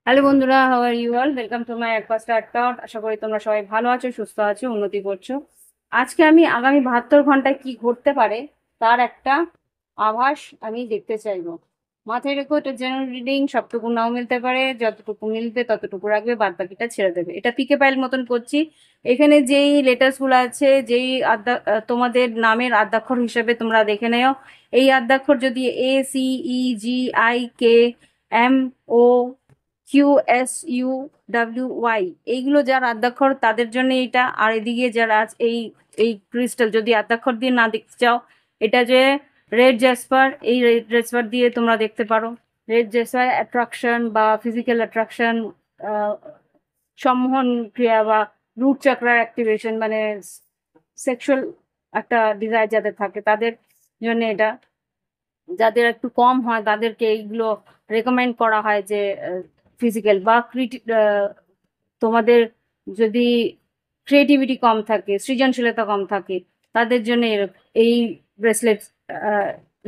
Hello বন্ধুরা, how are you all? Welcome to my একপা start out. আশা করি তোমরা সবাই ভালো আছো, সুস্থ আছো, উন্নতি করছো। আজকে আমি আগামী 72 ঘন্টায় কি ঘটতে পারে তার একটা আভাস আমি দেখতে চাইবো। মাথায় রেখো, এটা জেনারেল রিডিং, সবটুকু নাও মিলতে পারে, যতটুকু মিলবে ততটুকু রাখবে, বাদ বাকিটা ছেড়ে দেবে। এটা পিকে পাইল মতন করছি। এখানে যেই লেটার্স গুলো আছে, যেই তোমাদের নামের আদ্যাক্ষর হিসেবে তোমরা দেখে নেও। এই আদ্যাক্ষর যদি ACEGIKMO QSUWY এইগুলো যার আদ্যাক্ষর তাদের জন্য এটা। আর এদিকে যারা এই এই ক্রিস্টাল যদি আদ্যাক্ষর দিয়ে না দেখতে চাও, এটা যে রেড জ্যাসপার, এই রেড জ্যাসপার দিয়ে তোমরা দেখতে পারো। রেড জ্যাসপার অ্যাট্রাকশন বা ফিজিক্যাল অ্যাট্রাকশন, সম্মোহন ক্রিয়া বা রুট চাকরার অ্যাক্টিভেশন, মানে সেক্সুয়াল একটা ডিজায়ার যাদের থাকে তাদের জন্য এটা। যাদের একটু কম হয় তাদেরকে এইগুলো রেকমেন্ড করা হয় যে ফিজিক্যাল বা তোমাদের যদি ক্রিয়েটিভিটি কম থাকে, সৃজনশীলতা কম থাকে, তাদের জন্য এই ব্রেসলেট,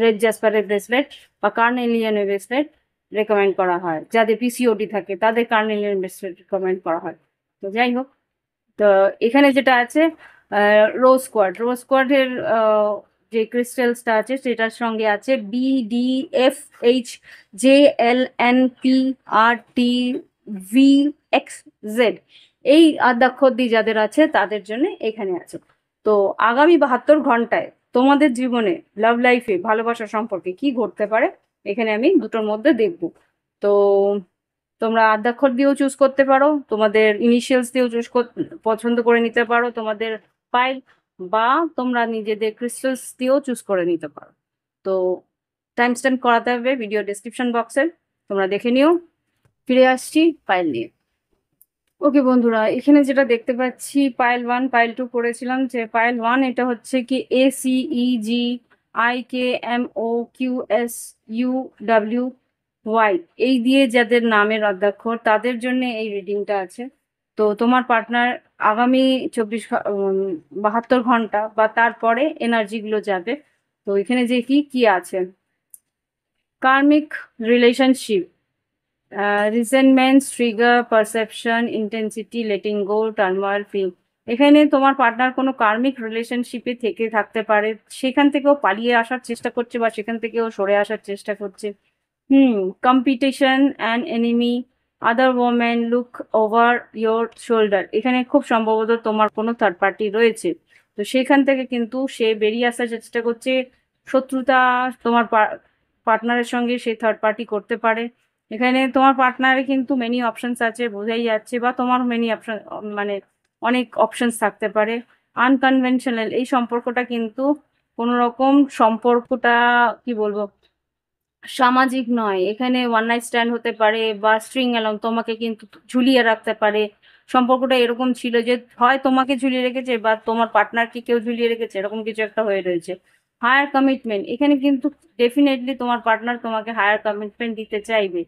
রেড জাসপারের ব্রেসলেট বা কার্নেলিয়ানের ব্রেসলেট রেকমেন্ড করা হয়। যাদের পিসিওডি থাকে তাদের কার্নেলিয়ান ব্রেসলেট রেকমেন্ড করা হয়। তো যাই হোক, তো এখানে যেটা আছে, রোজ কোয়ার্টের যে ক্রিস্টালসটা আছে সেটার সঙ্গে আছে BDFHJLNPRTVXZ। এই আদ্যাক্ষর দিয়ে যাদের আছে তাদের জন্য এখানে আছে। তো আগামী 72 ঘন্টায় তোমাদের জীবনে, লাভ লাইফে, ভালোবাসা সম্পর্কে কি ঘটতে পারে এখানে আমি দুটোর মধ্যে দেখব। তো তোমরা আদ্যাক্ষর দিয়েও চুজ করতে পারো, তোমাদের ইনিশিয়ালস দিয়েও পছন্দ করে নিতে পারো তোমাদের ফাইল, বা তোমরা নিজেদের ক্রিস্টালস দিয়েও চুজ করে নিতে পারো। তো টাইম স্ট্যাম্প করাতে হবে ভিডিও ডেসক্রিপশন বক্সে, তোমরা দেখে নিও। ফিরে আসছি ফাইল নিয়ে। ওকে বন্ধুরা, এখানে যেটা দেখতে পাচ্ছি, পাইল 1 পাইল 2 করেছিলাম। যে পাইল 1 এটা হচ্ছে কি ACEGIKMOQSUWY, এই দিয়ে যাদের নামের অধ্যাক্ষর তাদের জন্য এই রিডিংটা আছে। তো তোমার পার্টনার আগামী 72 ঘন্টা বা তারপরে এনার্জি গুলো যাবে। তো এখানে যে কি কি আছে, karmic relationship, resentment, trigger, perception, intensity, letting go, turmoil, feel. এখানে তোমার পার্টনার কোনো কার্মিক রিলেশনশিপে থেকে থাকতে পারে, সেখান থেকেও পালিয়ে আসার চেষ্টা করছে বা সেখান থেকেও সরে আসার চেষ্টা করছে। Hmm, competition and enemy, other women, look over your shoulder. এখানে খুব সম্ভবত তোমার কোনো থার্ড পার্টি রয়েছে। তো সেখান থেকে কিন্তু সে বেরিয়ে আসার চেষ্টা করছে। শত্রুতা তোমার পার্টনারের সঙ্গে সে থার্ড পার্টি করতে পারে। এখানে তোমার পার্টনারে কিন্তু মেনি অপশনস আছে, বোঝাই যাচ্ছে, বা তোমার মেনি অপশন, মানে অনেক অপশনস থাকতে পারে। আনকনভেনশনাল এই সম্পর্কটা কিন্তু কোনো রকম সম্পর্কটা, কি বলবো, সামাজিক নয়। এখানে ওয়ান নাইট স্ট্যান্ড হতে পারে বা স্ট্রিং অ্যালং, তোমাকে কিন্তু ঝুলিয়ে রাখতে পারে। সম্পর্কটা এরকম ছিল যে হয় তোমাকে ঝুলিয়ে রেখেছে বা তোমার পার্টনারকে কেউ ঝুলিয়ে রেখেছে, এরকম কিছু একটা হয়ে রয়েছে। হায়ার কমিটমেন্ট, এখানে কিন্তু ডেফিনেটলি তোমার পার্টনার তোমাকে হায়ার কমিটমেন্ট দিতে চাইবে।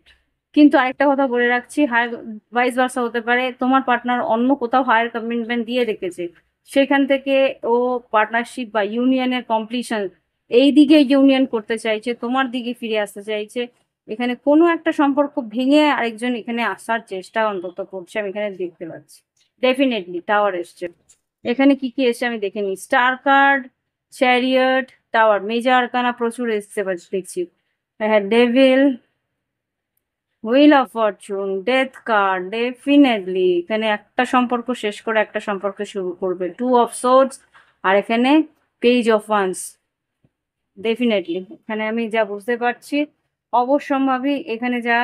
কিন্তু আরেকটা কথা বলে রাখছি, হায়ার ভাইস ভার্সা হতে পারে, তোমার পার্টনার অন্য কোথাও হায়ার কমিটমেন্ট দিয়ে রেখেছে, সেখান থেকে ও পার্টনারশিপ বা ইউনিয়নের কমপ্লিশন, এই দিকে ইউনিয়ন করতে চাইছে, তোমার দিকে ফিরে আসতে চাইছে। এখানে কোনো একটা সম্পর্ক ভেঙে আরেকজন এখানে আসার চেষ্টা অন্তত করছে, আমি এখানে দেখতে পাচ্ছি। ডেফিনেটলি টাওয়ার এসছে। এখানে কি কি এসছে আমি দেখে নিই। Star card, chariot, tower, major arcana প্রচুর এসছে দেখছি। হ্যাঁ, devil, wheel of Fortune, death card. Definitely এখানে একটা সম্পর্ক শেষ করে একটা সম্পর্ক শুরু করবে। টু অফ সোর্ডস, আর এখানে পেজ অফ ওয়ান্স। ডেফিনেটলি এখানে আমি যা বুঝতে পারছি, অবশ্যম্ভাবী এখানে যা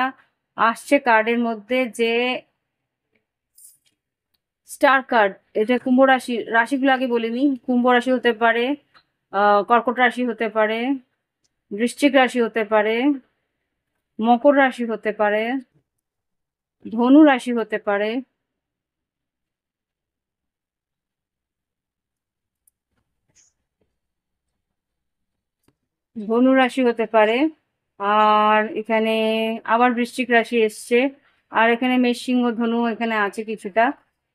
আসছে কার্ডের মধ্যে, যে স্টার কার্ড, এটা কুম্ভ রাশি। রাশিগুলো আগে বলিনি, কুম্ভ রাশি হতে পারে, কর্কট রাশি হতে পারে, বৃশ্চিক রাশি হতে পারে, মকর রাশি হতে পারে, ধনু রাশি হতে পারে, ধনু রাশি হতে পারে, আর এখানে আবার বৃশ্চিক রাশি এসছে, আর এখানে মেষ, সিংহ, ধনু এখানে আছে কিছুটা।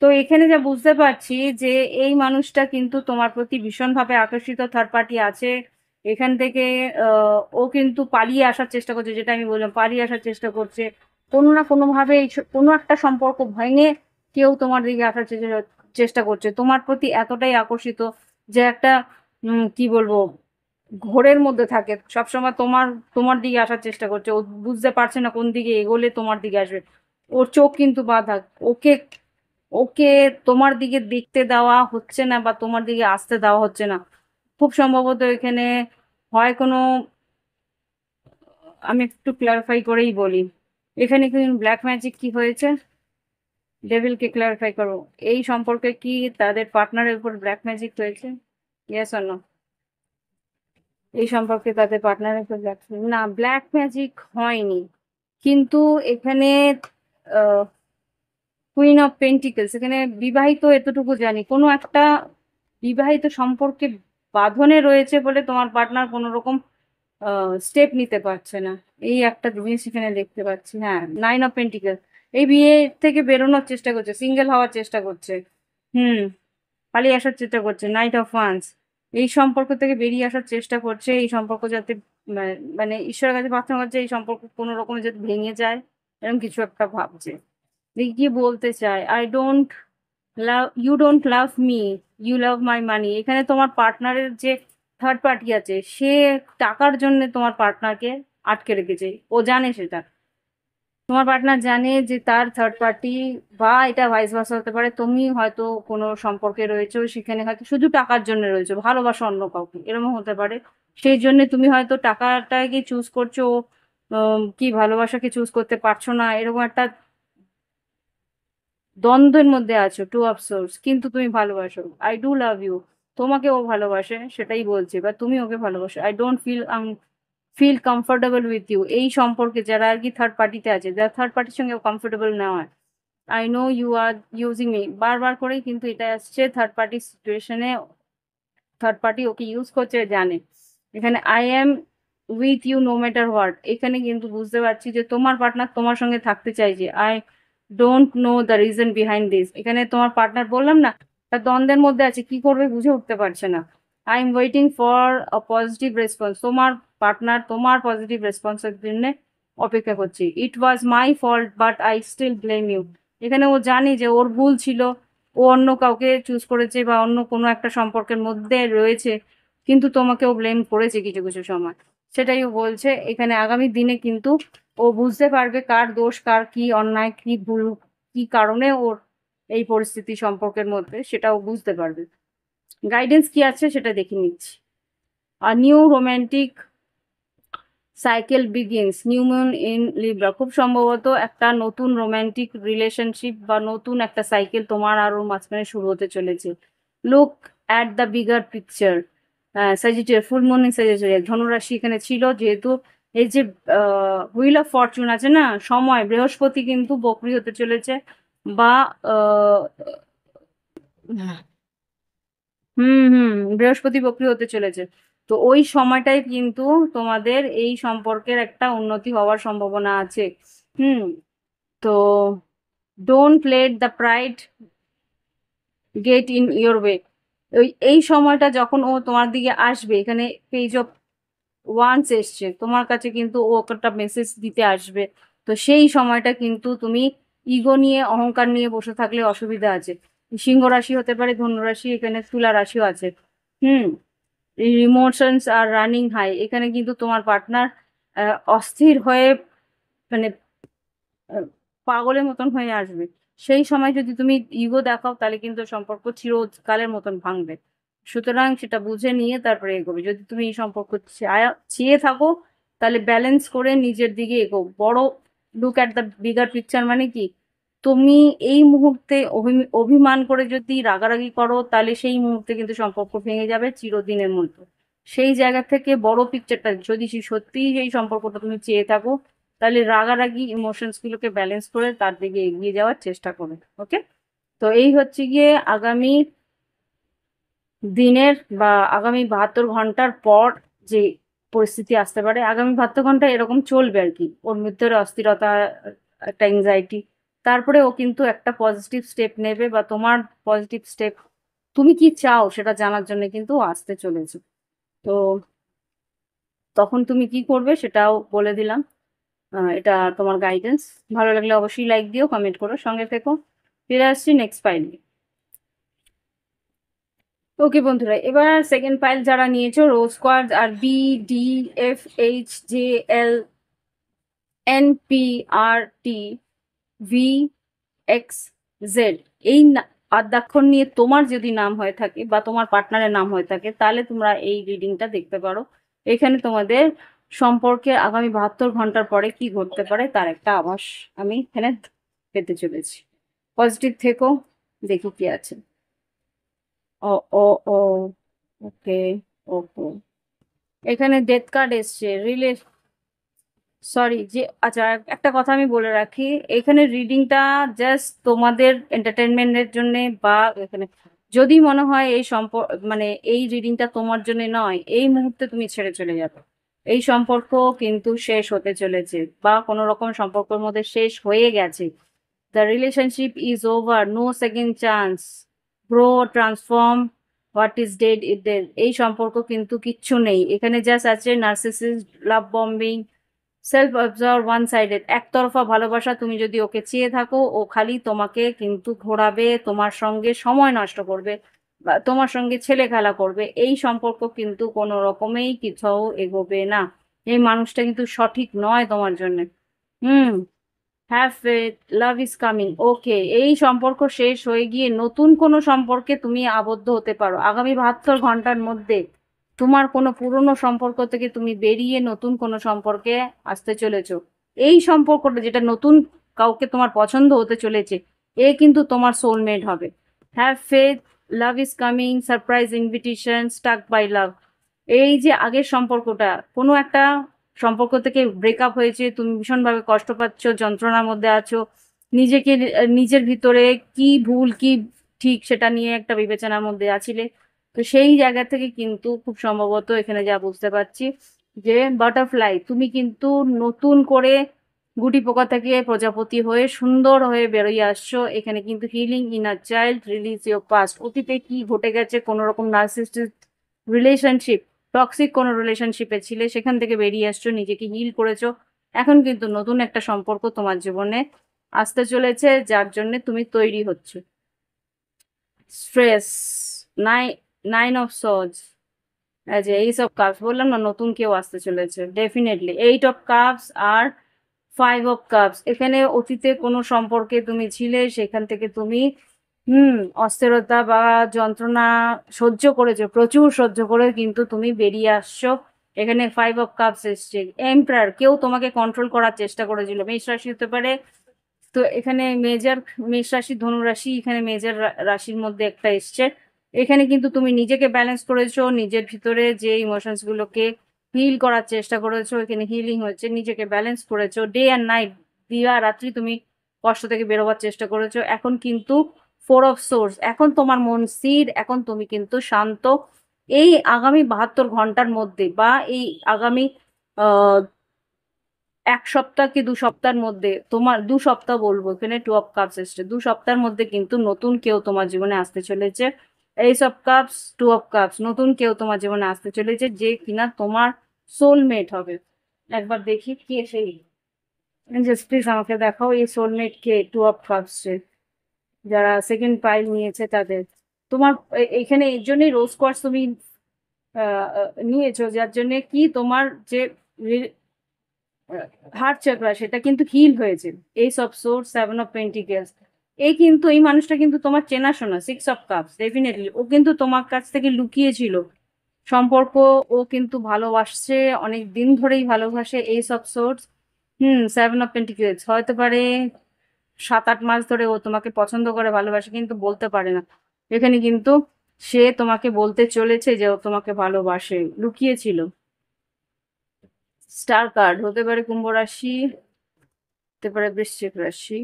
তো এখানে যা বুঝতে পারছি যে এই মানুষটা কিন্তু তোমার প্রতি ভীষণভাবে আকর্ষিত, থার্ড পার্টি আছে এখান থেকে। ও কিন্তু পালিয়ে আসার চেষ্টা করছে, যেটা আমি বললাম, পালিয়ে আসার চেষ্টা করছে। কোনো না কোনোভাবে কোনো একটা সম্পর্ক ভেঙে কেউ তোমার দিকে আসার চেষ্টা করছে, তোমার প্রতি এতটাই আকর্ষিত যে একটা কি বলবো, ঘোরের মধ্যে থাকে সবসময়, তোমার তোমার দিকে আসার চেষ্টা করছে। ও বুঝতে পারছে না কোন দিকে এগোলে তোমার দিকে আসবে। ওর চোখ কিন্তু বাঁধা। ওকে ওকে তোমার দিকে দেখতে দেওয়া হচ্ছে না বা তোমার দিকে আসতে দেওয়া হচ্ছে না। খুব সম্ভবত এখানে হয় কোনো, আমি একটু ক্লারিফাই করেই বলি, এখানে কিন্তু ব্ল্যাক ম্যাজিক কি হয়েছে, ডেভিলকে ক্লারিফাই করো। এই সম্পর্কে কি তাদের পার্টনারের উপর ব্ল্যাক ম্যাজিক হয়েছে? Yes or no? এই সম্পর্কে তাদের পার্টনারের উপর ব্ল্যাক, না ব্ল্যাক ম্যাজিক হয়নি, কিন্তু এখানে কুইন অফ পেন্টিকলস, এখানে বিবাহিত, এতটুকু জানি কোনো একটা বিবাহিত সম্পর্কে বাঁধনে রয়েছে বলে তোমার পার্টনার কোনো রকম স্টেপ নিতে পারছে না। এই একটা জিনিস এখানে দেখতে পাচ্ছি। হ্যাঁ, নাইন অফ পেন্টিকলস, এই বিয়ে থেকে বেরোনোর চেষ্টা করছে, সিঙ্গেল হওয়ার চেষ্টা করছে। হুম, পালিয়ে আসার চেষ্টা করছে। নাইট অফ ওয়ান্স, এই সম্পর্ক থেকে বেরিয়ে আসার চেষ্টা করছে। এই সম্পর্ক যাতে মানে ঈশ্বরের কাছে প্রার্থনা করছে এই সম্পর্ক কোনো রকমে যাতে ভেঙে যায়, এরকম কিছু একটা ভাবছে। দেখি কি বলতে চাই। I don't love you, don't love me, you love my money. এখানে তোমার পার্টনারের যে থার্ড পার্টি আছে, সে টাকার জন্য তোমার পার্টনারকে আটকে রেখেছে। ও জানে সেটা, তোমার পার্টনার জানে যে তার থার্ড পার্টি, বা এটা ভাইস ভার্সা হতে পারে, তুমি হয়তো কোনো সম্পর্কে রয়েছো, সেখানে হয়তো শুধু টাকার জন্য রয়েছো, ভালোবাসো অন্য কাউকে, এরকম হতে পারে। সেই জন্য তুমি হয়তো টাকাটাকে চুজ করছো, কি ভালোবাসাকে চুজ করতে পারছো না, এরকম একটা দ্বন্দ্বের মধ্যে আছো, টু অফ সোর্স। কিন্তু তুমি ভালোবাসো, আই ডু লাভ ইউ, তোমাকে ও ভালোবাসে সেটাই বলছে, বা তুমি ওকে ভালোবাসো। I don't feel comfortable with you, এই সম্পর্কে যারা আর কি থার্ড পার্টিতে আছে, যারা থার্ড পার্টির সঙ্গে কমফোর্টেবল না হয়। I know you are using me, বারবার করেই কিন্তু এটা আসছে থার্ড পার্টি সিচুয়েশনে, থার্ড পার্টি ওকে ইউজ করছে জানে। এখানে I am with you no matter what, এখানে কিন্তু বুঝতে পারছি যে তোমার পার্টনার তোমার সঙ্গে থাকতে চাইছে। I don't know the reason behind this, এখানে তোমার পার্টনার বললাম না, তার দ্বন্দ্বের মধ্যে আছে, কি করবে বুঝে উঠতে পারছে না। I am waiting for a positive response, তোমার পার্টনার তোমার পজিটিভ রেসপন্সের জন্য অপেক্ষা করছি। It was my fault but I still blame you, এখানে ও জানে যে ওর ভুল ছিল, ও অন্য কাউকে চুজ করেছে বা অন্য কোনো একটা সম্পর্কের মধ্যে রয়েছে, কিন্তু তোমাকেও ব্লেম করেছে কিছু কিছু সময়। সেটাই ও বলছে এখানে। আগামী দিনে কিন্তু ও বুঝতে পারবে কার দোষ, কার কি অন্যায়, কি ভুল, কি কারণে ওর এই পরিস্থিতি সম্পর্কের মধ্যে, সেটাও বুঝতে পারবে। গাইডেন্স কি আছে সেটা দেখে নিচ্ছি। আর new romantic cycle begins, new moon in Libra, খুব সম্ভবত একটা নতুন রোমান্টিক রিলেশনশিপ বা নতুন একটা সাইকেল তোমার আর ওর মাঝখানে শুরু হতে চলেছে। Look at the bigger picture, Sagittarius, full morning Sagittarius, ধনুরাশি এখানে ছিল যেহেতু। এই যে হুইল অফ ফরচুন আছে না, সময়, বৃহস্পতি কিন্তু বকরি হতে চলেছে, বা আহ, হুম, বৃহস্পতি বকরি হতে চলেছে। তো ওই সময়টাই কিন্তু তোমাদের এই সম্পর্কের একটা উন্নতি হওয়ার সম্ভাবনা আছে। হুম, তো don't let the pride get in your way, এই সময়টা যখন ও তোমার দিকে আসবে, এখানে পেজ অফ ওয়ান্স এসছে তোমার কাছে, কিন্তু ও একটা মেসেজ দিতে আসবে। তো সেই সময়টা কিন্তু তুমি ইগো নিয়ে, অহংকার নিয়ে বসে থাকলে অসুবিধা আছে। সিংহ রাশি হতে পারে, ধনুরাশি, এখানে তুলা রাশিও আছে। হুম, ইমোশনস আর রানিং হাই, এখানে কিন্তু তোমার পার্টনার অস্থির হয়ে, মানে আহ, পাগলের মতন হয়ে আসবে। সেই সময় যদি তুমি ইগো দেখাও তাহলে কিন্তু সম্পর্ক চিরকালের মতন ভাঙবে। সুতরাং সেটা বুঝে নিয়ে তারপরে এগোবে। যদি তুমি এই সম্পর্ক চেয়ে থাকো তাহলে ব্যালেন্স করে নিজের দিকে এগো। বড় look at the bigger picture, মানে কি, তুমি এই মুহূর্তে অভিমান করে যদি রাগারাগি করো তাহলে সেই মুহূর্তে কিন্তু সম্পর্ক ভেঙে যাবে চিরদিনের মতো। সেই জায়গা থেকে বড় পিকচারটা যদি সত্যিই সেই সম্পর্কটা তুমি চেয়ে থাকো, তাহলে রাগারাগি ইমোশনস গুলোকে ব্যালেন্স করে তার দিকে এগিয়ে যাওয়ার চেষ্টা করো। ওকে, তো এই হচ্ছে গিয়ে আগামী দিনের বা আগামী 72 ঘন্টার পর যে পরিস্থিতি আসতে পারে। আগামী 72 ঘন্টা এরকম চলবে আর কি, ওর ভিতরে অস্থিরতা, একটা এংজাইটি। তারপরে ও কিন্তু একটা পজিটিভ স্টেপ নেবে, বা তোমার পজিটিভ স্টেপ, তুমি কি চাও সেটা জানার জন্য কিন্তু ও আসতে চলেছে। তো তখন তুমি কি করবে সেটাও বলে দিলাম। এটা তোমার গাইডেন্স। ভালো লাগলে অবশ্যই লাইক দিও, কমেন্ট করো, সঙ্গে থেকো। ফিরে আসছি নেক্সট ফাইল। ওকে বন্ধুরা, এবার সেকেন্ড ফাইল যারা নিয়েছো রোজ স্কোয়াড আর B, D, F, H, J, L, N, P, R, T, V, X, Z, এই আদ্যাক্ষর নিয়ে তোমার যদি নাম হয়ে থাকে বা তোমার পার্টনারের নাম হয়ে থাকে, তাহলে তোমরা এই রিডিংটা দেখতে পারো। এখানে তোমাদের সম্পর্কে আগামী 72 ঘন্টার পরে কি ঘটতে পারে তার একটা আভাস আমি এখানে পেতে চলেছি। পজিটিভ থেকো, দেখি কি আছে। ও ও ও ওকে, ওকে। এখানে ডেথ কার্ড এসছে, সরি যে, আচ্ছা একটা কথা আমি বলে রাখি, এখানে রিডিংটা জাস্ট তোমাদের এন্টারটেনমেন্টের জন্য, বা এখানে যদি মনে হয় এই মানে এই রিডিংটা তোমার জন্য নয়, এই মুহূর্তে তুমি ছেড়ে চলে যাবে। এই সম্পর্ক কিন্তু শেষ হতে চলেছে, বা কোনো রকম সম্পর্কের মধ্যে শেষ হয়ে গেছে। The relationship is over, no second chance, grow, transform, what is dead is dead. এই সম্পর্ক কিন্তু কিচ্ছু নেই এখানে, জাস্ট আছে narcissist, love bombing, self observe, one sided, একতরফা ভালোবাসা। তুমি যদি ওকে চেয়ে থাকো, ও খালি তোমাকে কিন্তু ঘোরাবে, তোমার সঙ্গে সময় নষ্ট করবে, বা তোমার সঙ্গে ছেলে খেলা করবে। এই সম্পর্ক কিন্তু কোনো রকমেই কোথাও এগোবে না। এই মানুষটা কিন্তু সঠিক নয় তোমার জন্য। Hmm. Have faith, love is coming. Okay, এই সম্পর্ক শেষ হয়ে গিয়ে নতুন কোনো সম্পর্কে তুমি আবদ্ধ হতে পারো আগামী 72 ঘন্টার মধ্যে। তোমার কোনো পুরনো সম্পর্ক থেকে তুমি বেরিয়ে নতুন কোনো সম্পর্কে আসতে চলেছো। এই সম্পর্কটা যেটা নতুন কাউকে তোমার পছন্দ হতে চলেছে, এ কিন্তু তোমার সোলমেট হবে। Have faith, love is coming, surprise invitation, stuck by love. এই যে আগের সম্পর্কটা, কোনো একটা সম্পর্ক থেকে ব্রেকআপ হয়েছে, তুমি ভীষণভাবে কষ্ট পাচ্ছ, যন্ত্রণার মধ্যে আছো, নিজেকে নিজের ভিতরে কি ভুল কি ঠিক সেটা নিয়ে একটা বিবেচনার মধ্যে আছিলে। তো সেই জায়গা থেকে কিন্তু খুব সম্ভবত এখানে যা বুঝতে পারছি যে বাটারফ্লাই, তুমি কিন্তু নতুন করে গুটি পোকা থেকে প্রজাপতি হয়ে সুন্দর হয়ে বেরোয় আসছো। এখানে কিন্তু healing inner child, release your past, অতীতে কি ঘটে গেছে, কোনো রকম নার্সিস্টিক রিলেশনশিপ, টক্সিক কোনো রিলেশনশিপে ছিলে, সেখান থেকে বেরিয়ে আসছো, নিজেকে হিল করেছো। এখন কিন্তু নতুন একটা সম্পর্ক তোমার জীবনে আসতে চলেছে, যার জন্য তুমি তৈরি হচ্ছ। স্ট্রেস, নাই, নাইন অফ সোর্ডস, এই যে এইসব কাপস বললাম না, নতুন কেউ আসতে চলেছে ডেফিনেটলি। 8 অফ কাপস আর 5 অফ কাপস, এখানে অতীতে কোনো সম্পর্কে তুমি ছিলে, সেখান থেকে তুমি অস্থিরতা বা যন্ত্রণা সহ্য করেছো, প্রচুর সহ্য করে কিন্তু তুমি বেরিয়ে আসছো। এখানে 5 অফ কাপস এসছে। এম্পারার, কেউ তোমাকে কন্ট্রোল করার চেষ্টা করেছিল, মেষ রাশি হতে পারে। তো এখানে মেজর, মেষ রাশি, ধনু রাশি, এখানে মেজর রাশির মধ্যে একটা এসছে। এখানে কিন্তু তুমি নিজেকে ব্যালেন্স করেছো, নিজের ভিতরে যে ইমোশনস গুলোকে হিল করার চেষ্টা করেছো, এখানে হিলিং হচ্ছে, নিজেকে ব্যালেন্স করেছো। ডে অ্যান্ড নাইট, দিবা রাত্রি তুমি কষ্ট থেকে বেরোবার চেষ্টা করেছো। এখন কিন্তু 4 অফ সোর্স, এখন তোমার মন স্থির, এখন তুমি কিন্তু শান্ত। এই আগামী 72 ঘন্টার মধ্যে, বা এই আগামী আহ 1 সপ্তাহ কি 2 সপ্তাহের মধ্যে, তোমার 2 সপ্তাহ বলবো, এখানে 2 অফ কাপস এসছে, 2 সপ্তাহের মধ্যে কিন্তু নতুন কেউ তোমার জীবনে আসতে চলেছে। এইস অফ কাপস, 2 অফ কাপস, নতুন কেউ তোমার জীবনে আসতে চলেছে, যে কিনা তোমার সোলমেট হবে। একবার দেখি কে সেই, জাস্ট প্লিজ আমাকে দেখাও এই সোলমেট কে 2 অফ কাপস, যারা সেকেন্ড পাইল নিয়েছে তাদের। তোমার এখানে এর জন্যই রোজ কোয়ার্টজ তুমি নিয়েছো, যার জন্য কি তোমার যে হার্ট চাকরা সেটা কিন্তু হিল হয়েছে। এইস অফ সোর্স, 7 অফ পেন্টিকেলস, এই কিন্তু এই মানুষটা কিন্তু তোমার চেনাশোনা। 6 অফ কাপস, ডেফিনেটলি ও কিন্তু তোমার কাছ থেকে লুকিয়েছিল সম্পর্ক, ও কিন্তু ভালোবাসছে, অনেক দিন ধরেই ভালোবাসে। এইস অফ সোর্স, 7 অফ পেন্টিকেলস, হয়তো পারে 7-8 মাস ধরে ও তোমাকে পছন্দ করে, ভালোবাসে, কিন্তু বলতে পারে না। এখানে কিন্তু সে তোমাকে বলতে চলেছে যে ও তোমাকে ভালোবাসে, লুকিয়েছিল। স্টার কার্ড হতে পারে কুম্ভ রাশি, হতে পারে বৃশ্চিক রাশি,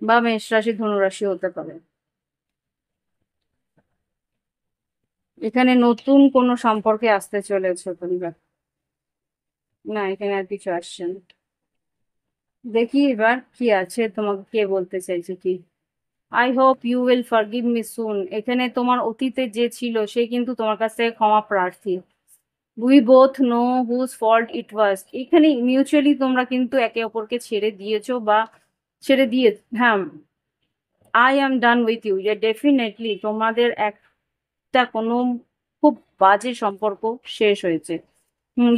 বা মেষ রাশি, ধনু রাশি হতে পারে। এখানে নতুন কোনো সম্পর্কে আসতে চলেছে তোমরা। না, এখানে আর কিছু আসছে না। দেখি এবার কি আছে, তোমাকে কে বলতে চাইছে কি। I hope you will forgive me soon, এখানে তোমার অতীতে যে ছিল সে কিন্তু তোমার কাছ থেকে ক্ষমা প্রার্থী। We both know whose fault it was. এখানে মিউচুয়ালি তোমরা কিন্তু একে অপরকে ছেড়ে দিয়েছো বা ছেড়ে দিয়ে, হ্যাঁ, I am done with you, যে ডেফিনেটলি তোমাদের একটা কোনো খুব বাজে সম্পর্ক শেষ হয়েছে।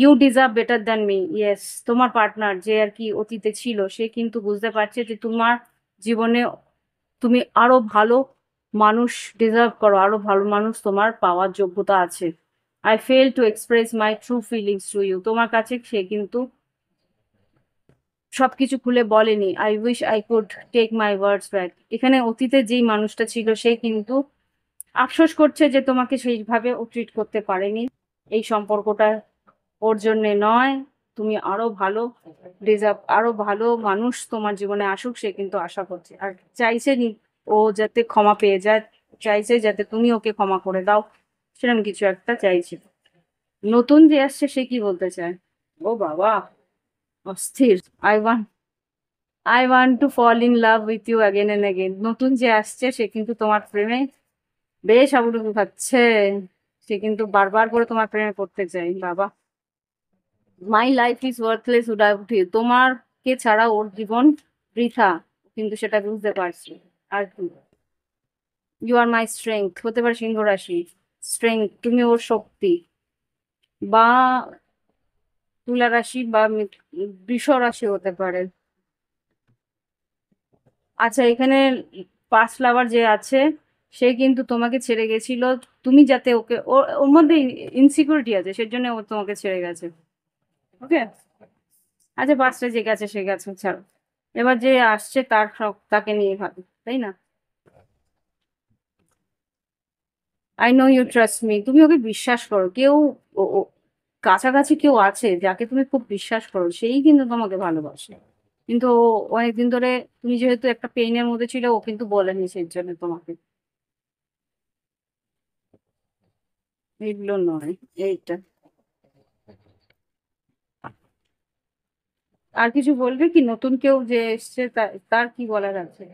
You deserve better than me, yes. তোমার পার্টনার যে আর কি অতীতে ছিল, সে কিন্তু বুঝতে পারছে যে তোমার জীবনে তুমি আরো ভালো মানুষ ডিজার্ভ করো, আরো ভালো মানুষ তোমার পাওয়ার যোগ্যতা আছে। I fail to express my true feelings to you, তোমার কাছে সে কিন্তু সবকিছু খুলে বলেনি। I wish I could take my words back, এখানে অতীতে যেই মানুষটা ছিল সে কিন্তু আফসোস করছে যে তোমাকে সেইভাবে ও ট্রিট করতে পারেনি। এই সম্পর্কটা ওর জন্যে নয়, তুমি আরো ভালো ডিজার্ভ, আরো ভালো মানুষ তোমার জীবনে আসুক, সে কিন্তু আশা করছে আর চাইছে ও যাতে ক্ষমা পেয়ে যায়, চাইছে যাতে তুমি ওকে ক্ষমা করে দাও, সেরকম কিছু একটা চাইছে। নতুন যে আসছে সে কি বলতে চায়? ও বাবা, অস্থির। I want I want to fall in love with you again and again, নতুন যে আসছে সে কিন্তু তোমার প্রেমে বেশ হাবুডুবু খাচ্ছে, সে কিন্তু বারবার করে তোমার প্রেমে পড়তে চাই। বাবা, my life is worthless without you, তোমারকে ছাড়া ওর জীবন বৃথা, কিন্তু সেটা বুঝতে পারছি। আর কি, ইউ আর মাই স্ট্রেংথ, হতে পারে সিংহ রাশি স্ট্রেংথ, তুমি ওর শক্তি, বা তুলা রাশি বা বৃষ রাশি হতে পারে। আচ্ছা, এখানে পাস্ট লাভার যে আছে সে কিন্তু তোমাকে ছেড়ে গেছিল, তুমি যাতে ওকে, ওর ওর মধ্যে ইনসিকিউরিটি আছে, সেজন্য ও তোমাকে ছেড়ে গেছে। ওকে, আচ্ছা, পাঁচটা যে গেছে সে গেছে, ছাড়ো। এবার যে আসছে তার তাকে নিয়ে ভাবি, তাই না? I know you trust me, তুমি ওকে বিশ্বাস করো। কেউ কাছাকাছি কেউ আছে যাকে তুমি খুব বিশ্বাস করো, সেই কিন্তু তোমাকে ভালোবাসে। কিন্তু ও অনেকদিন ধরে, তুমি যেহেতু একটা পেইনের মধ্যে ছিল, ও কিন্তু বলেনি সেই জন্য তোমাকে। এগুলো নয়, এইটা। আর কিছু বলবে কি? নতুন কেউ যে এসছে তার কি বলার আছে?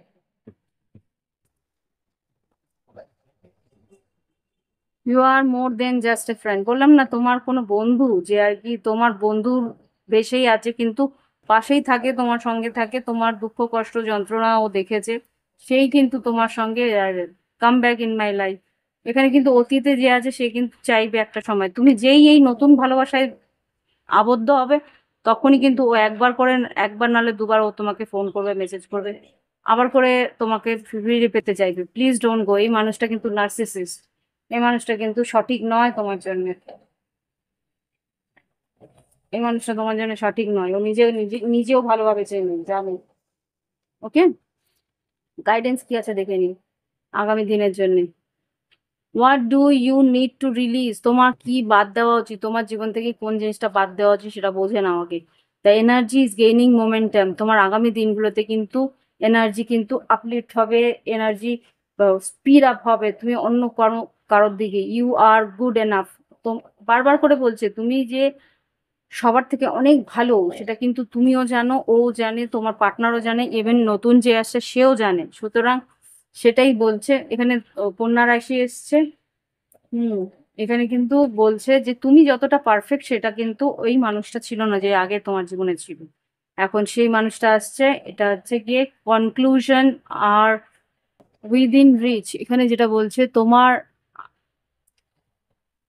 You are more than just a friend, বললাম না তোমার কোনো বন্ধু যে আর কি তোমার বন্ধুর বেশেই আছে, কিন্তু পাশেই থাকে, তোমার সঙ্গে থাকে, তোমার দুঃখ কষ্ট যন্ত্রণা ও দেখেছে, সেই কিন্তু তোমার সঙ্গে come back in my life. এখানে কিন্তু অতীতে যে আছে সে কিন্তু চাইবে একটা সময় তুমি যেই এই নতুন ভালোবাসায় আবদ্ধ হবে, তখনই কিন্তু ও একবার করে, একবার নাহলে দুবার ও তোমাকে ফোন করবে, মেসেজ করবে, আবার করে তোমাকে ফিরে পেতে চাইবে। প্লিজ ডোন্ট গো, এই মানুষটা কিন্তু নার্সিসিস্ট, এই মানুষটা কিন্তু সঠিক নয় তোমার জন্য, এই মানুষটা তোমার জন্য সঠিক নয়। ও নিজেও ভালোভাবে চেনে, জানে। ওকে, গাইডেন্স কি আছে দেখে নি আগামী দিনের জন্য। What do you need to release, তোমার কি বাদ দেওয়া উচিত, তোমার জীবন থেকে কোন জিনিসটা বাদ দেওয়া উচিত সেটা বোঝে নাও আগে। The energy is gaining momentum, তোমার আগামী দিনগুলোতে কিন্তু এনার্জি কিন্তু আপলিফ্ট হবে, এনার্জি স্পিড আপ হবে, তুমি অন্য কারোর দিকে। ইউ আর গুড এনাফ, তো বারবার করে বলছে তুমি যে সবার থেকে অনেক ভালো, সেটা কিন্তু তুমিও জানো, ও জানে, তোমার পার্টনারও জানে, ইভেন নতুন যে আসছে সেও জানে। সুতরাং সেটাই বলছে এখানে। কন্যা রাশি এসছে। হুম, এখানে কিন্তু বলছে যে তুমি যতটা পারফেক্ট সেটা কিন্তু ওই মানুষটা ছিল না যে আগে তোমার জীবনে ছিল, এখন সেই মানুষটা আসছে। এটা হচ্ছে গিয়ে কনক্লুশন আর উইদিন রিচ, এখানে যেটা বলছে তোমার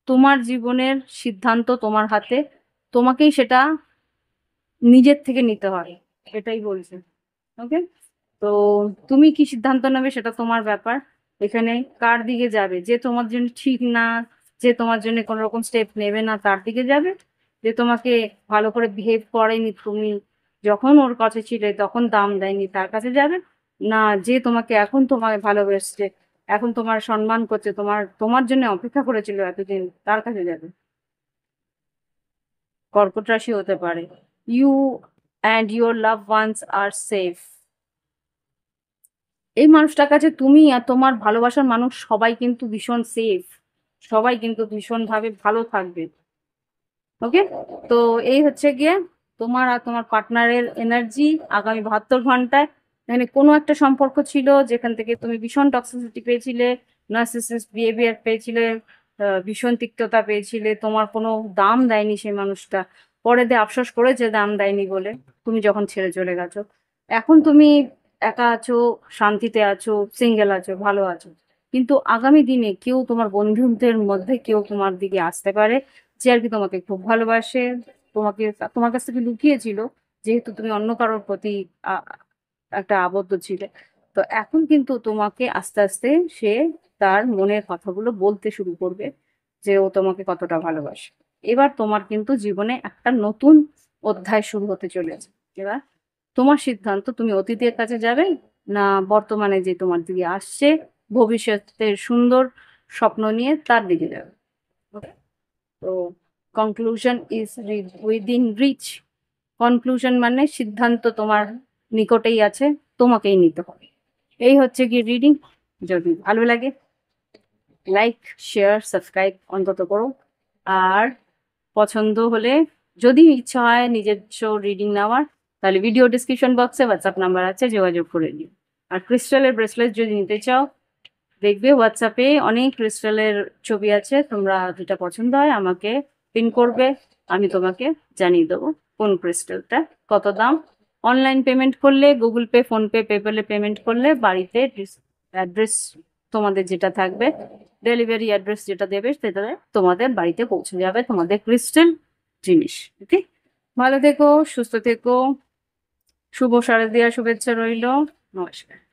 তোমার জীবনের সিদ্ধান্ত তোমার হাতে, তোমাকেই সেটা নিজের থেকে নিতে হয়, এটাই বলছে। ওকে, তো তুমি কি সিদ্ধান্ত নেবে সেটা তোমার ব্যাপার। এখানে কার দিকে যাবে, যে তোমার জন্য ঠিক না, যে তোমার জন্য কোনো রকম স্টেপ নেবে না তার দিকে যাবে, যে তোমাকে ভালো করে বিহেভ করেনি, তুমি যখন ওর কাছে ছিলে তখন দাম দেয়নি তার কাছে যাবে, না যে তোমাকে এখন তোমাকে ভালোবেসছে, এখন তোমার সম্মান করছে, তোমার তোমার জন্য অপেক্ষা করেছিল এতদিন, তার কাছে যাবে। কর্কট রাশি হতে পারে। You and your love ones are safe, এই মানুষটার কাছে তুমি আর তোমার ভালোবাসার মানুষ সবাই কিন্তু ভীষণ সেফ, সবাই কিন্তু ভীষণ ভাবে ভালো থাকবে। ওকে, তো এই হচ্ছে গিয়ে তোমার আর তোমার পার্টনারের এনার্জি আগামী 72 ঘন্টায়। মানে কোনো একটা সম্পর্ক ছিল যেখান থেকে তুমি ভীষণ টক্সিসিটি পেয়েছিলে, নার্সিসিস্ট বিহেভিয়ার পেয়েছিলে, ভীষণ তিক্ততা পেয়েছিলে, তোমার কোনো দাম দেয়নি সেই মানুষটা, পরে দিয়ে আফসোস করেছে দাম দেয়নি বলে তুমি যখন ছেড়ে চলে গেছো। এখন তুমি একা আছো, শান্তিতে আছো, সিঙ্গেল আছো, ভালো আছো, কিন্তু আগামী দিনে কেউ তোমার বন্ধুদের মধ্যে কেউ তোমার দিকে আসতে পারে যে আর কি তোমাকে খুব ভালোবাসে, তোমাকে তোমার কাছ থেকে লুকিয়েছিল, যেহেতু তুমি অন্য কারোর প্রতি একটা আবদ্ধ ছিলে। তো এখন কিন্তু তোমাকে আস্তে আস্তে সে তার মনের কথাগুলো বলতে শুরু করবে যে ও তোমাকে কতটা ভালোবাসে। এবার তোমার কিন্তু জীবনে একটা নতুন অধ্যায় শুরু হতে চলেছে। এবার তোমার সিদ্ধান্ত, তুমি অতীতের কাছে যাবে না বর্তমানে যে তোমার দিকে আসছে ভবিষ্যতের সুন্দর স্বপ্ন নিয়ে তার দিকে যাবে। Okay? তো conclusion is within reach. Conclusion মানে সিদ্ধান্ত তোমার নিকটেই আছে, তোমাকেই নিতে হবে। এই হচ্ছে কি রিডিং। যদি ভালো লাগে লাইক, শেয়ার, সাবস্ক্রাইব অন্তত করো। আর পছন্দ হলে, যদি ইচ্ছা হয় নিজস্ব রিডিং নেওয়ার, তাহলে ভিডিও ডিসক্রিপশন বক্সে হোয়াটসঅ্যাপ নাম্বার আছে, যোগাযোগ করে নিও। আর ক্রিস্টালের ব্রেসলেট যদি নিতে চাও, দেখবে হোয়াটসঅ্যাপে অনেক ক্রিস্টালের ছবি আছে, তোমরা যেটা পছন্দ হয় আমাকে পিন করবে, আমি তোমাকে জানিয়ে দেবো কোন ক্রিস্টালটা কত দাম। অনলাইন পেমেন্ট করলে, গুগল পে, ফোনপে, পেপ্যালে পেমেন্ট করলে বাড়িতে অ্যাড্রেস তোমাদের যেটা থাকবে, ডেলিভারি অ্যাড্রেস যেটা দেবে সেটা তোমাদের বাড়িতে পৌঁছে যাবে তোমাদের ক্রিস্টাল জিনিস। ওকে, ভালো থেকো, সুস্থ থেকো, শুভ শারদীয়া শুভেচ্ছা রইল। নমস্কার।